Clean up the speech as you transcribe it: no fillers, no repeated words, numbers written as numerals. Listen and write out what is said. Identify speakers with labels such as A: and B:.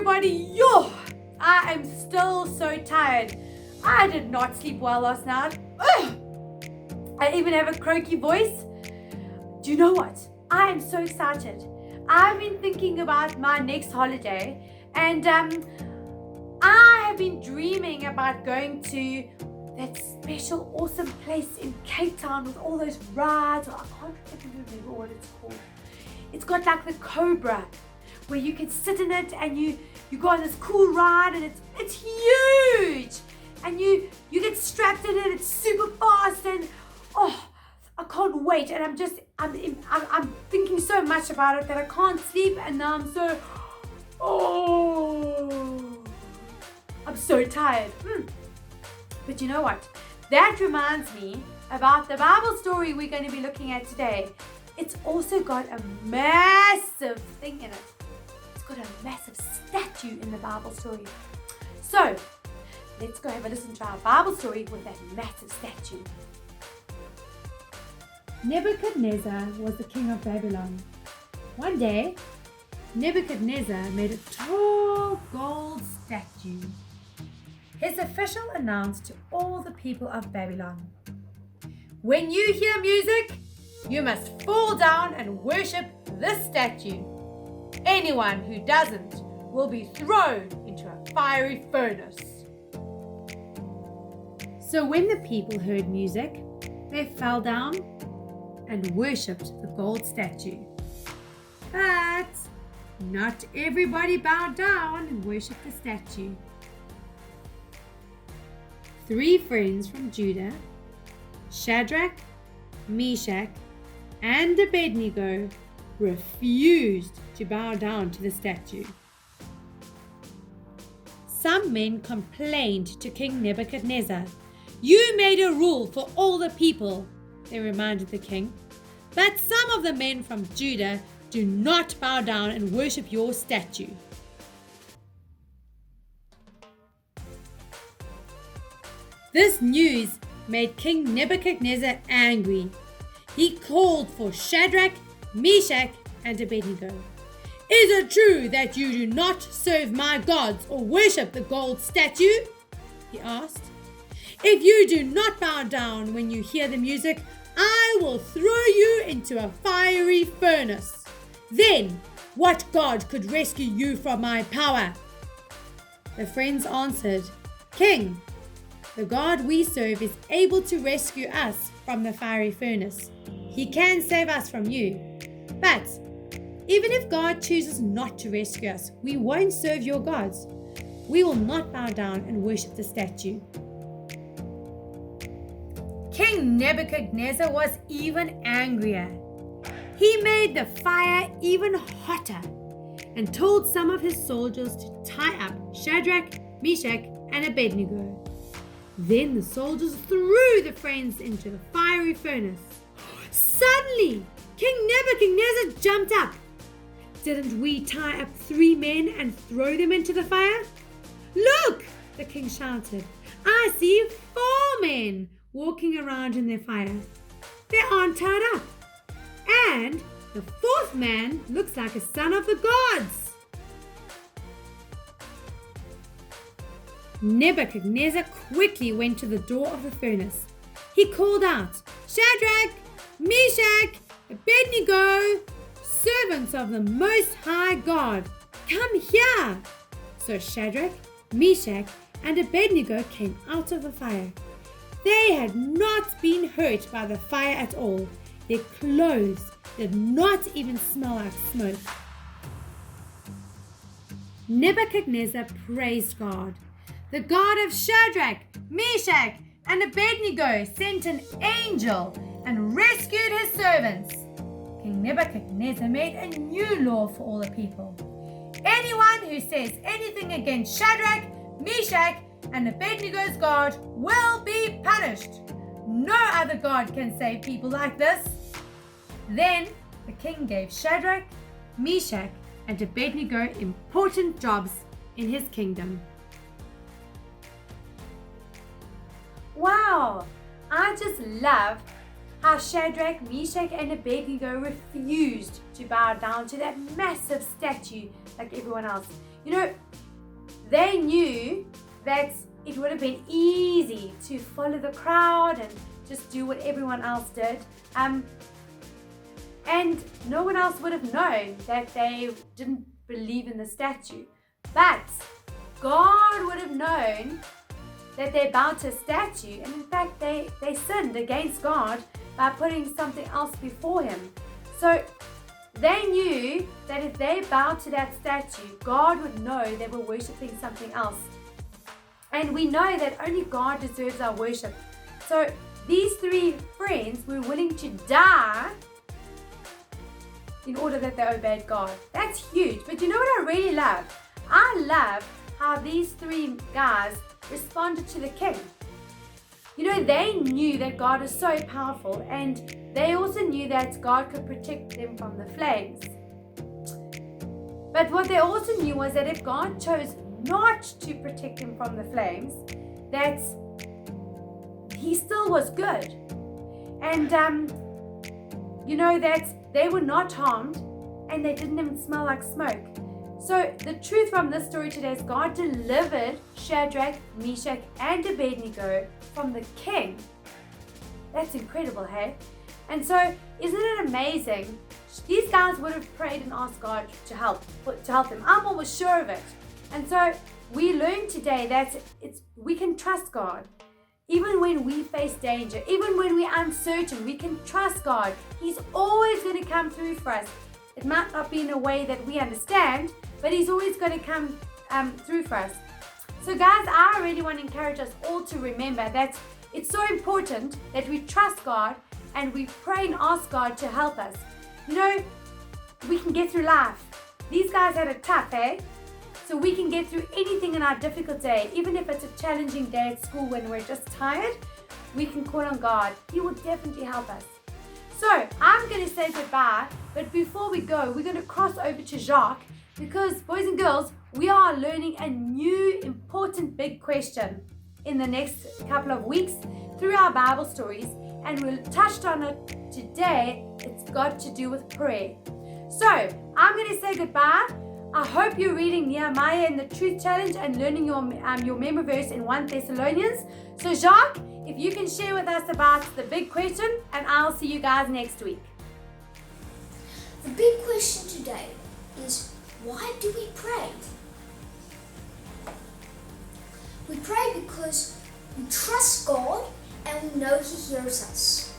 A: everybody. Yo! I am still so tired. I did not sleep well last night. Ugh! I even have a croaky voice. Do you know what? I am so excited. I've been thinking about my next holiday, and I have been dreaming about going to that special, awesome place in Cape Town with all those rides. I can't even remember what it's called. It's got like the Cobra, where you can sit in it and you go on this cool ride, and it's huge, and you get strapped in it. It's super fast, and I can't wait. And I'm thinking so much about it that I can't sleep, and now I'm so tired. But you know what? That reminds me about the Bible story we're going to be looking at today. It's also got a massive thing in it. It's got a massive statue in the Bible story. So, let's go have a listen to our Bible story with that massive statue.
B: Nebuchadnezzar was the king of Babylon. One day, Nebuchadnezzar made a tall gold statue. His official announced to all the people of Babylon, "When you hear music, you must fall down and worship this statue. Anyone who doesn't will be thrown into a fiery furnace." So when the people heard music, they fell down and worshipped the gold statue. But not everybody bowed down and worshipped the statue. 3 friends from Judah, Shadrach, Meshach, and Abednego, refused to bow down to the statue. Some men complained to King Nebuchadnezzar. "You made a rule for all the people," they reminded the king. "But some of the men from Judah do not bow down and worship your statue." This news made King Nebuchadnezzar angry. He called for Shadrach, Meshach, and Abednego. "Is it true that you do not serve my gods or worship the gold statue?" he asked. "If you do not bow down when you hear the music, I will throw you into a fiery furnace. Then, what God could rescue you from my power?" The friends answered, "King, the God we serve is able to rescue us from the fiery furnace. He can save us from you. But even if God chooses not to rescue us, we won't serve your gods. We will not bow down and worship the statue." King Nebuchadnezzar was even angrier. He made the fire even hotter and told some of his soldiers to tie up Shadrach, Meshach, and Abednego. Then the soldiers threw the friends into the fiery furnace. Suddenly, King Nebuchadnezzar jumped up. "Didn't we tie up 3 men and throw them into the fire?" "Look!" the king shouted. "I see 4 men walking around in their fire. They aren't tied up. And the 4th man looks like a son of the gods." Nebuchadnezzar quickly went to the door of the furnace. He called out, "Shadrach, Meshach, Abednego, servants of the Most High God, come here." So Shadrach, Meshach, and Abednego came out of the fire. They had not been hurt by the fire at all. Their clothes did not even smell like smoke. Nebuchadnezzar praised God. The God of Shadrach, Meshach, and Abednego sent an angel and rescued his servants. King Nebuchadnezzar made a new law for all the people. Anyone who says anything against Shadrach, Meshach, and Abednego's God will be punished. No other God can save people like this. Then the king gave Shadrach, Meshach, and Abednego important jobs in his kingdom.
A: Wow! I just love how Shadrach, Meshach, and Abednego refused to bow down to that massive statue like everyone else. You know, they knew that it would have been easy to follow the crowd and just do what everyone else did. And no one else would have known that they didn't believe in the statue. But God would have known that they bowed to a statue, and in fact they sinned against God by putting something else before him. So they knew that if they bowed to that statue, God would know they were worshipping something else. And we know that only God deserves our worship. So these three friends were willing to die in order that they obeyed God. That's huge. But you know what I really love? I love how these three guys responded to the king. You know, they knew that God is so powerful, and they also knew that God could protect them from the flames. But what they also knew was that if God chose not to protect them from the flames, that he still was good. And you know, that they were not harmed and they didn't even smell like smoke. So the truth from this story today is God delivered Shadrach, Meshach, and Abednego from the king. That's incredible, hey? And so, isn't it amazing? These guys would have prayed and asked God to help them. I'm almost sure of it. And so we learned today that we can trust God. Even when we face danger, even when we're uncertain, we can trust God. He's always going to come through for us. It might not be in a way that we understand, but he's always going to come through for us. So guys, I really want to encourage us all to remember that it's so important that we trust God and we pray and ask God to help us. You know, we can get through life. These guys had it tough, eh? So we can get through anything in our difficult day. Even if it's a challenging day at school when we're just tired, we can call on God. He will definitely help us. So I'm going to say goodbye, but before we go, we're going to cross over to Jacques, because boys and girls, we are learning a new important big question in the next couple of weeks through our Bible stories, and we'll touched on it today. It's got to do with prayer. So I'm going to say goodbye. I hope you're reading Nehemiah in the Truth Challenge and learning your memory verse in 1 Thessalonians. So Jacques, if you can share with us about the big question, and I'll see you guys next week.
C: The big question today is, why do we pray? We pray because we trust God and we know He hears us.